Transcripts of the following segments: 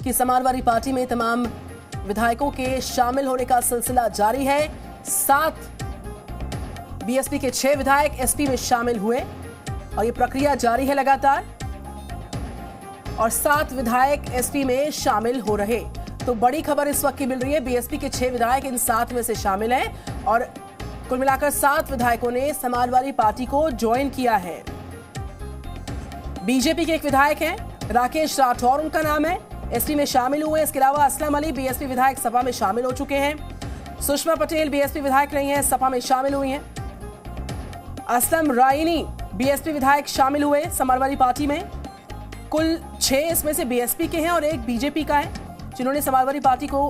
कि समाजवादी पार्टी में तमाम विधायकों के शामिल होने का सिलसिला जारी है। 7 बीएसपी के 6 विधायक एसपी में शामिल हुए और ये प्रक्रिया जारी है लगातार, और 7 विधायक एसपी में शामिल हो रहे। तो बड़ी खबर इस वक्त की मिल रही है, बीएसपी के 6 विधायक इन 7 में से शामिल हैं और कुल मिलाकर 7 विधायकों ने समाजवादी पार्टी को ज्वाइन किया है। बीजेपी के एक विधायक हैं, राकेश राठौर उनका नाम है, एसपी में शामिल हुए। इसके अलावा असलम अली बीएसपी विधायक सपा में शामिल हो चुके हैं। सुषमा पटेल बीएसपी विधायक रही हैं, सपा में शामिल हुई हैं। असलम रायनी बीएसपी विधायक शामिल हुए समाजवादी पार्टी में। कुल 6 इसमें से बीएसपी के हैं और एक बीजेपी का है जिन्होंने समाजवादी पार्टी को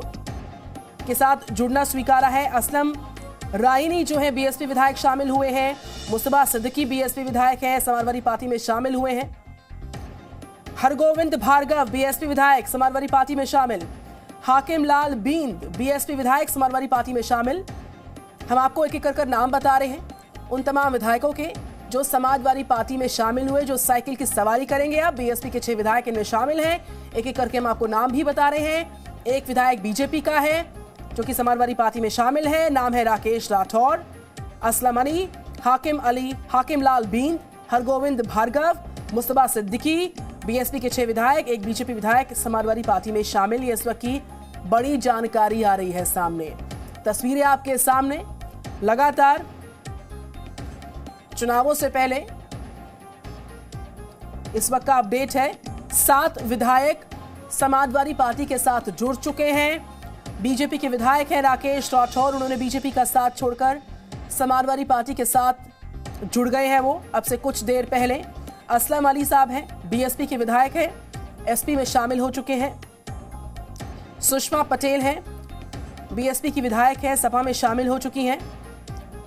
के साथ जुड़ना स्वीकारा है। असलम रायनी जो है बीएसपी विधायक शामिल हुए हैं। मुस्तफा सिद्दीकी बीएसपी विधायक हैं, समाजवादी पार्टी में शामिल हुए हैं। हरगोविंद भार्गव बीएसपी विधायक समाजवादी पार्टी में शामिल। हाकिम लाल बींद बीएसपी विधायक समाजवादी पार्टी में शामिल। हम आपको एक एक कर नाम बता रहे हैं उन तमाम विधायकों के जो समाजवादी पार्टी में शामिल हुए, जो साइकिल की सवारी करेंगे। अब बीएसपी के 6 विधायक इनमें शामिल हैं, एक एक करके हम आपको नाम भी बता रहे हैं। एक विधायक बीजेपी का है जो कि समाजवादी पार्टी में शामिल है, नाम है राकेश राठौर। असलम अली, हाकिम लाल बींद, हरगोविंद भार्गव, मुस्तफा सिद्दीकी बीएसपी के 6 विधायक, एक बीजेपी विधायक समाजवादी पार्टी में शामिल। ये इस वक्त की बड़ी जानकारी आ रही है सामने। तस्वीरें आपके सामने। लगातार चुनावों से पहले इस वक्त का अपडेट है। 7 विधायक समाजवादी पार्टी के साथ जुड़ चुके हैं। बीजेपी के विधायक हैं राकेश राठौर, उन्होंने बीजेपी का साथ छोड़कर समाजवादी पार्टी के साथ जुड़ गए हैं वो अब से कुछ देर पहले। असलम अली साहब हैं, बीएसपी के विधायक हैं, एसपी में शामिल हो चुके हैं। सुषमा पटेल हैं, बीएसपी की विधायक हैं, सपा में शामिल हो चुकी हैं।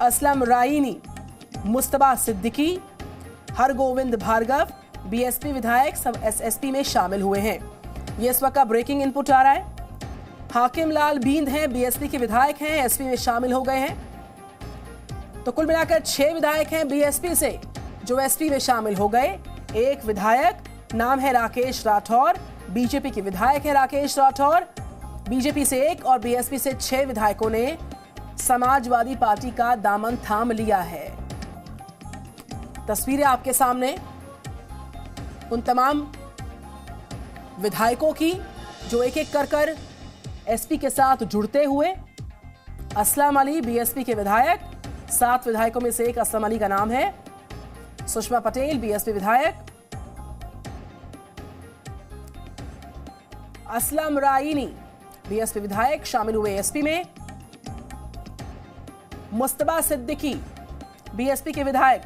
असलम रायनी, मुस्तफा सिद्दीकी, हरगोविंद भार्गव बीएसपी विधायक सब एसपी में शामिल हुए हैं। ये इस वक्त का ब्रेकिंग इनपुट आ रहा है। हाकिम लाल बींद हैं, बीएसपी के विधायक हैं, एसपी में शामिल हो गए हैं। तो कुल मिलाकर 6 विधायक हैं बीएसपी से जो एसपी में शामिल हो गए। एक विधायक नाम है राकेश राठौर, बीजेपी के विधायक है राकेश राठौर। बीजेपी से 1 और बीएसपी से 6 विधायकों ने समाजवादी पार्टी का दामन थाम लिया है। तस्वीरें आपके सामने उन तमाम विधायकों की जो एक एक कर एसपी के साथ जुड़ते हुए। असलम अली बीएसपी के विधायक, 7 विधायकों में से एक असलम अली का नाम है। सुषमा पटेल बीएसपी विधायक, असलम रायनी बीएसपी विधायक शामिल हुए एसपी में। मुस्तफा सिद्दीकी बीएसपी के विधायक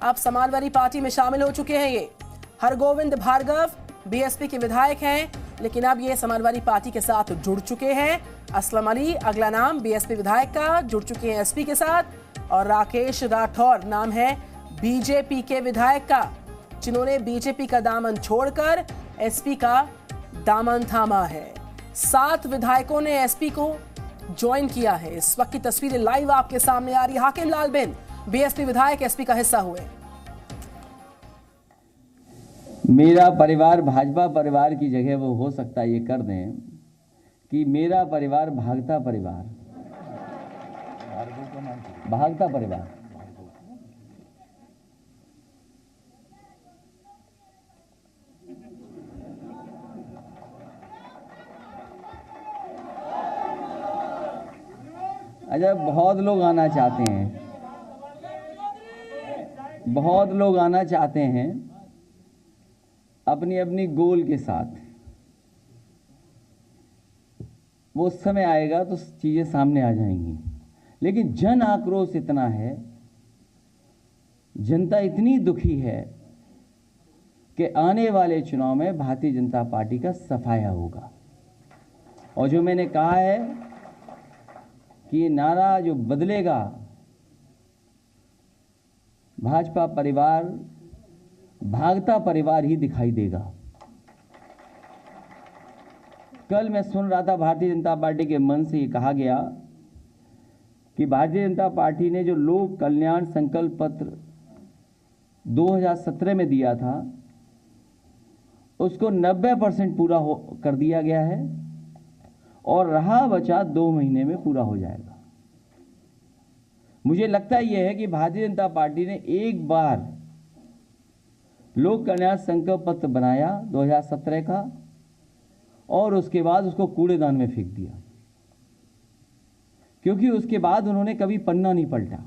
अब समाजवादी पार्टी में शामिल हो चुके हैं। ये हरगोविंद भार्गव बीएसपी के विधायक हैं लेकिन अब ये समाजवादी पार्टी के साथ जुड़ चुके हैं। असलम अली अगला नाम बीएसपी विधायक का, जुड़ चुके हैं एसपी के साथ। और राकेश राठौर नाम है बीजेपी के विधायक का जिन्होंने बीजेपी का दामन छोड़कर एसपी का दामन थामा है। 7 विधायकों ने एसपी को ज्वाइन किया है। इस वक्त की तस्वीरें लाइव आपके सामने आ रही है। हाकिम लाल बिन बीएसपी विधायक एसपी का हिस्सा हुए। मेरा परिवार भाजपा परिवार की जगह वो हो सकता है ये कर दें कि मेरा परिवार भागता परिवार, भागता परिवार। अच्छा, बहुत लोग आना चाहते हैं, बहुत लोग आना चाहते हैं अपनी अपनी गोल के साथ। वो समय आएगा तो चीजें सामने आ जाएंगी, लेकिन जन आक्रोश इतना है, जनता इतनी दुखी है कि आने वाले चुनाव में भारतीय जनता पार्टी का सफाया होगा। और जो मैंने कहा है कि ये नारा जो बदलेगा, भाजपा परिवार भागता परिवार ही दिखाई देगा। कल मैं सुन रहा था भारतीय जनता पार्टी के मन से ये कहा गया कि भारतीय जनता पार्टी ने जो लोक कल्याण संकल्प पत्र 2017 में दिया था उसको 90% पूरा कर दिया गया है और रहा बचा 2 महीने में पूरा हो जाएगा। मुझे लगता यह है कि भारतीय जनता पार्टी ने एक बार लोक कल्याण संकल्प पत्र बनाया 2017 का और उसके बाद उसको कूड़ेदान में फेंक दिया, क्योंकि उसके बाद उन्होंने कभी पन्ना नहीं पलटा।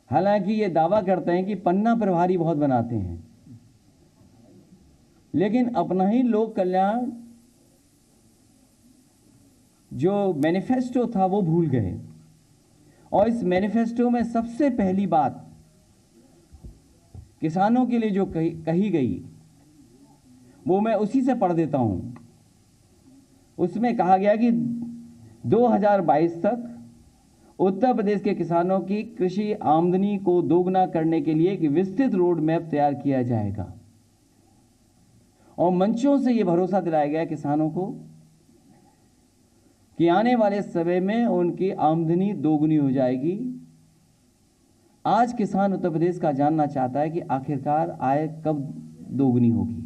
हालांकि ये दावा करते हैं कि पन्ना प्रभारी बहुत बनाते हैं, लेकिन अपना ही लोक कल्याण जो मैनिफेस्टो था वो भूल गए। और इस मैनिफेस्टो में सबसे पहली बात किसानों के लिए जो कही गई वो मैं उसी से पढ़ देता हूं। उसमें कहा गया कि 2022 तक उत्तर प्रदेश के किसानों की कृषि आमदनी को दोगुना करने के लिए एक विस्तृत रोड मैप तैयार किया जाएगा। और मंचों से यह भरोसा दिलाया गया किसानों को कि आने वाले समय में उनकी आमदनी दोगुनी हो जाएगी। आज किसान उत्तर प्रदेश का जानना चाहता है कि आखिरकार आय कब दोगुनी होगी।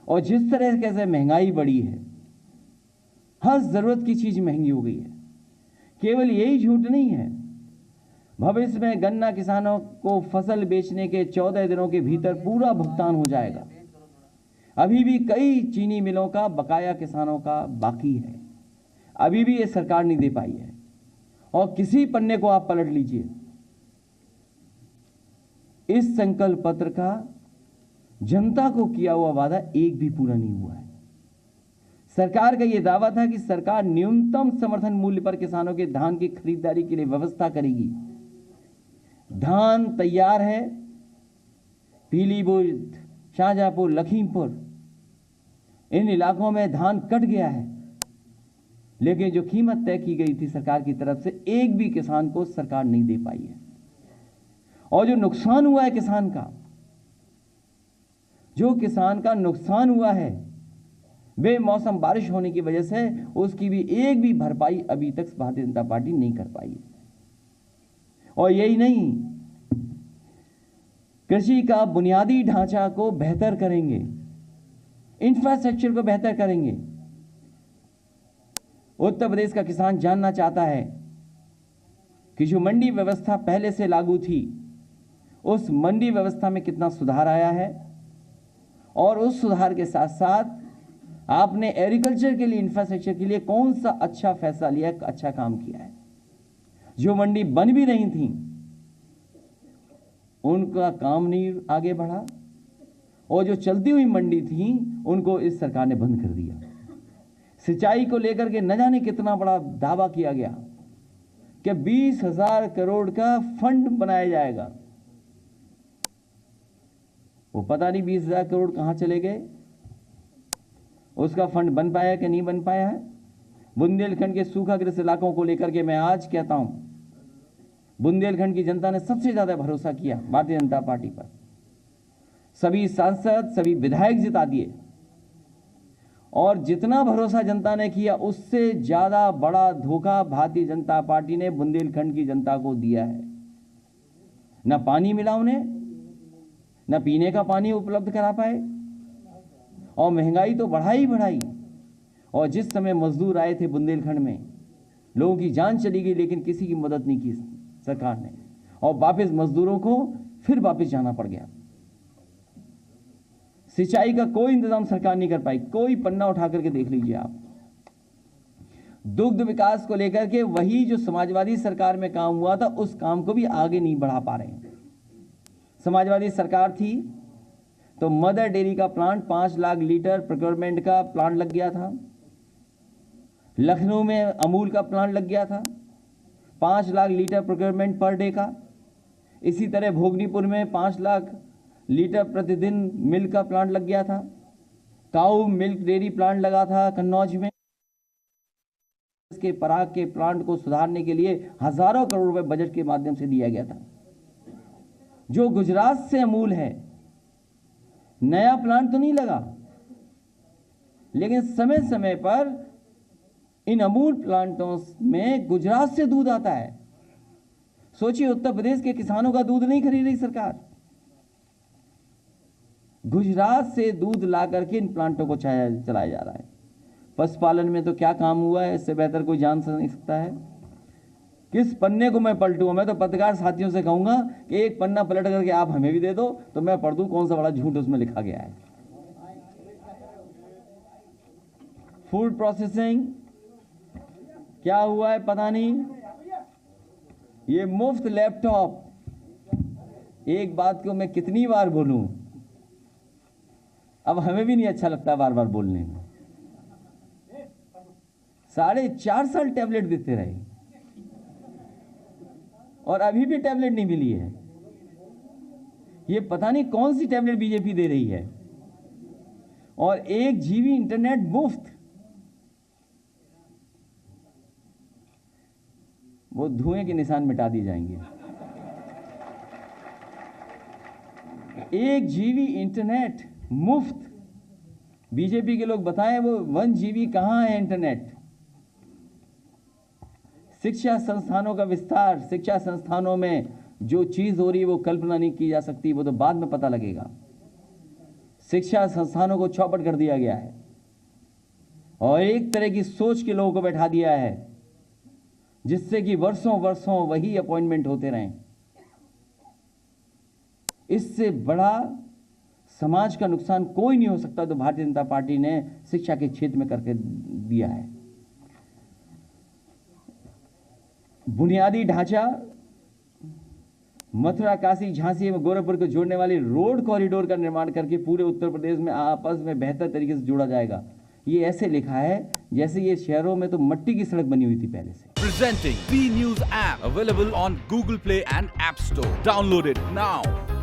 और जिस तरह से महंगाई बढ़ी है, हर जरूरत की चीज महंगी हो गई है। केवल यही झूठ नहीं है, भविष्य में गन्ना किसानों को फसल बेचने के 14 दिनों के भीतर पूरा भुगतान हो जाएगा। अभी भी कई चीनी मिलों का बकाया किसानों का बाकी है, अभी भी ये सरकार नहीं दे पाई है। और किसी पन्ने को आप पलट लीजिए, इस संकल्प पत्र का जनता को किया हुआ वादा एक भी पूरा नहीं हुआ है। सरकार का यह दावा था कि सरकार न्यूनतम समर्थन मूल्य पर किसानों के धान की खरीदारी के लिए व्यवस्था करेगी। धान तैयार है, पीलीभीत, शाहजहांपुर, लखीमपुर, इन इलाकों में धान कट गया है, लेकिन जो कीमत तय की गई थी सरकार की तरफ से, एक भी किसान को सरकार नहीं दे पाई है। और जो नुकसान हुआ है किसान का, जो किसान का नुकसान हुआ है बेमौसम बारिश होने की वजह से, उसकी भी एक भी भरपाई अभी तक भारतीय जनता पार्टी नहीं कर पाई है। और यही नहीं, कृषि का बुनियादी ढांचा को बेहतर करेंगे, इंफ्रास्ट्रक्चर को बेहतर करेंगे। उत्तर प्रदेश का किसान जानना चाहता है कि जो मंडी व्यवस्था पहले से लागू थी, उस मंडी व्यवस्था में कितना सुधार आया है, और उस सुधार के साथ साथ आपने एग्रीकल्चर के लिए, इंफ्रास्ट्रक्चर के लिए कौन सा अच्छा फैसला लिया, अच्छा काम किया है। जो मंडी बन भी नहीं थी उनका काम नहीं आगे बढ़ा, और जो चलती हुई मंडी थी उनको इस सरकार ने बंद कर दिया। सिंचाई को लेकर के न जाने कितना बड़ा दावा किया गया कि 20,000 करोड़ का फंड बनाया जाएगा। वो पता नहीं 20,000 करोड़ कहां चले गए, उसका फंड बन पाया कि नहीं बन पाया है। बुंदेलखंड के सूखाग्रस्त इलाकों को लेकर के मैं आज कहता हूं, बुंदेलखंड की जनता ने सबसे ज्यादा भरोसा किया भारतीय जनता पार्टी पर। सभी सांसद, सभी विधायक जिता दिए, और जितना भरोसा जनता ने किया उससे ज्यादा बड़ा धोखा भारतीय जनता पार्टी ने बुंदेलखंड की जनता को दिया है। न पानी मिला उन्हें, न पीने का पानी उपलब्ध करा पाए, और महंगाई तो बढ़ाई बढ़ाई। और जिस समय मजदूर आए थे बुंदेलखंड में, लोगों की जान चली गई, लेकिन किसी की मदद नहीं की सरकार ने, और वापस मजदूरों को फिर वापस जाना पड़ गया। सिंचाई का कोई इंतजाम सरकार नहीं कर पाई, कोई पन्ना उठा करके देख लीजिए आप। दुग्ध विकास को लेकर के वही जो समाजवादी सरकार में काम हुआ था, उस काम को भी आगे नहीं बढ़ा पा रहे हैं। समाजवादी सरकार थी तो मदर डेयरी का प्लांट 5 लाख लीटर प्रोक्योरमेंट का प्लांट लग गया था। लखनऊ में अमूल का प्लांट लग गया था, 5 lakh litre procurement per day का। इसी तरह भोगनीपुर में 5 लाख लीटर प्रतिदिन मिल्क का प्लांट लग गया था। काऊ मिल्क डेयरी प्लांट लगा था कन्नौज में। इसके पराग के प्लांट को सुधारने के लिए हजारों करोड़ रुपए बजट के माध्यम से दिया गया था। जो गुजरात से अमूल है, नया प्लांट तो नहीं लगा, लेकिन समय समय पर इन अमूल प्लांटों में गुजरात से दूध आता है। सोचिए, उत्तर प्रदेश के किसानों का दूध नहीं खरीद रही सरकार। गुजरात से दूध ला करके इन प्लांटों को चलाया जा रहा है। पशुपालन में तो क्या काम हुआ है, इससे बेहतर कोई जान नहीं सकता है। किस पन्ने को मैं पलटूं? मैं तो पत्रकार साथियों से कहूंगा कि एक पन्ना पलट करके आप हमें भी दे दो तो मैं पढ़ दूं कौन सा बड़ा झूठ उसमें लिखा गया है। फूड प्रोसेसिंग क्या हुआ है पता नहीं। ये मुफ्त लैपटॉप, एक बात को मैं कितनी बार बोलूं, अब हमें भी नहीं अच्छा लगता बार बार बोलने में। 4.5 साल टैबलेट देते रहे और अभी भी टैबलेट नहीं मिली है। ये पता नहीं कौन सी टैबलेट बीजेपी दे रही है। और 1 GB इंटरनेट मुफ्त, वो धुएं के निशान मिटा दिए जाएंगे। 1 GB इंटरनेट मुफ्त। बीजेपी के लोग बताएं वो 1 GB कहां है इंटरनेट। शिक्षा संस्थानों का विस्तार, शिक्षा संस्थानों में जो चीज हो रही है वो कल्पना नहीं की जा सकती, वो तो बाद में पता लगेगा। शिक्षा संस्थानों को चौपट कर दिया गया है और एक तरह की सोच के लोगों को बैठा दिया है जिससे कि वर्षों वर्षों वही अपॉइंटमेंट होते रहें। इससे बड़ा समाज का नुकसान कोई नहीं हो सकता तो भारतीय जनता पार्टी ने शिक्षा के क्षेत्र में करके दिया है। बुनियादी ढांचा, मथुरा, काशी, झांसी एवं गोरखपुर को जोड़ने वाली रोड कॉरिडोर का निर्माण करके पूरे उत्तर प्रदेश में आपस में बेहतर तरीके से जोड़ा जाएगा। ये ऐसे लिखा है जैसे ये शहरों में तो मट्टी की सड़क बनी हुई थी पहले से। Presenting B News app available on Google Play and App Store. Download it now.